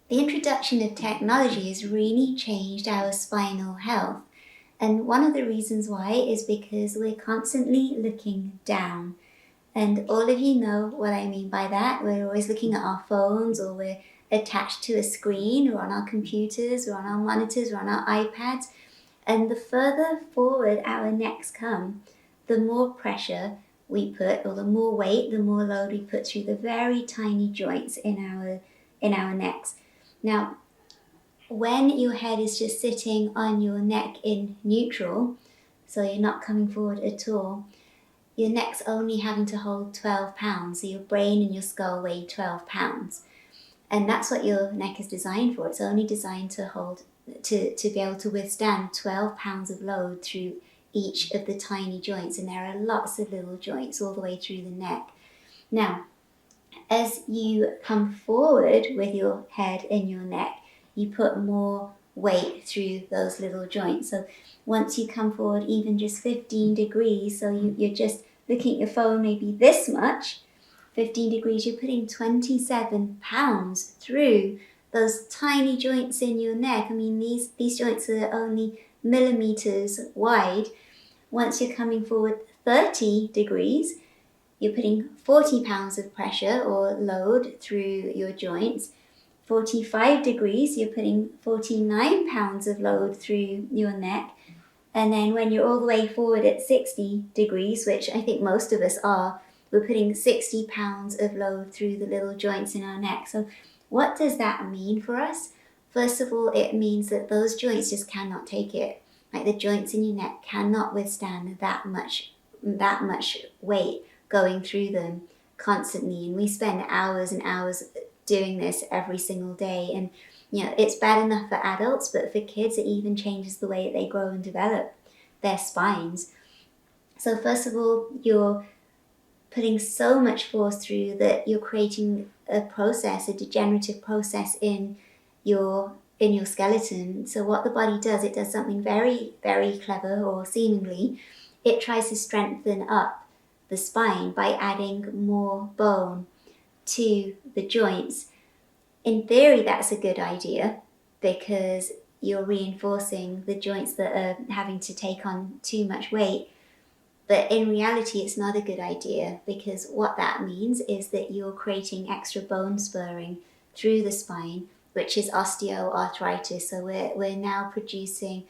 The introduction of technology has really changed our spinal health. And one of the reasons why is because we're constantly looking down. And all of you know what I mean by that. We're always looking at our phones, or we're attached to a screen, or on our computers, or on our monitors, or on our iPads. And the further forward our necks come, the more pressure we put, or the more weight, the more load we put through the very tiny joints in our necks. Now, when your head is just sitting on your neck in neutral, so you're not coming forward at all, your neck's only having to hold 12 pounds. So your brain and your skull weigh 12 pounds. And that's what your neck is designed for. It's only designed to hold, to be able to withstand 12 pounds of load through each of the tiny joints. And there are lots of little joints all the way through the neck. Now, as you come forward with your head in your neck, you put more weight through those little joints. So once you come forward even just 15 degrees, so you're just looking at your phone maybe this much, 15 degrees, you're putting 27 pounds through those tiny joints in your neck. I mean, these joints are only millimeters wide. Once you're coming forward 30 degrees, you're putting 40 pounds of pressure or load through your joints. 45 degrees, you're putting 49 pounds of load through your neck. And then when you're all the way forward at 60 degrees, which I think most of us are, we're putting 60 pounds of load through the little joints in our neck. So what does that mean for us? First of all, it means that those joints just cannot take it. Like the joints in your neck cannot withstand that much weight going through them constantly. And we spend hours and hours doing this every single day. And it's bad enough for adults, but for kids, it even changes the way that they grow and develop their spines. So first of all, you're putting so much force through that you're creating a degenerative process in your skeleton. So what the body does, it does something very, very clever, or seemingly, it tries to strengthen up the spine by adding more bone to the joints. In theory, that's a good idea because you're reinforcing the joints that are having to take on too much weight. But in reality, it's not a good idea, because what that means is that you're creating extra bone spurring through the spine, which is osteoarthritis. So we're now producing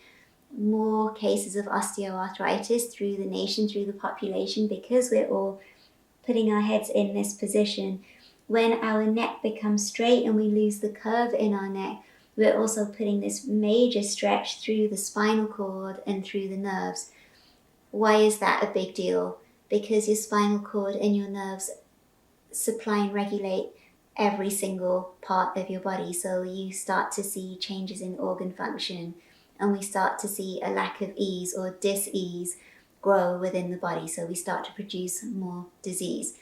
more cases of osteoarthritis through the nation, through the population, because we're all putting our heads in this position. When our neck becomes straight and we lose the curve in our neck, we're also putting this major stretch through the spinal cord and through the nerves. Why is that a big deal? Because your spinal cord and your nerves supply and regulate every single part of your body. So you start to see changes in organ function, and we start to see a lack of ease or dis-ease grow within the body. So we start to produce more disease.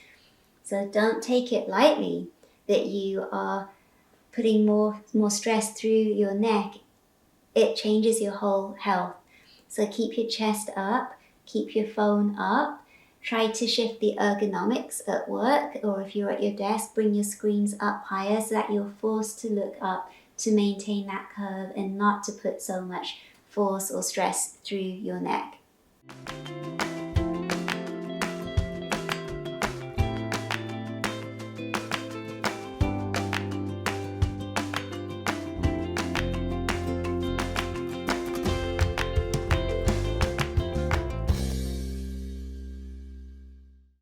So don't take it lightly that you are putting more stress through your neck. It changes your whole health. So keep your chest up, keep your phone up, try to shift the ergonomics at work, or if you're at your desk, bring your screens up higher so that you're forced to look up to maintain that curve and not to put so much force or stress through your neck.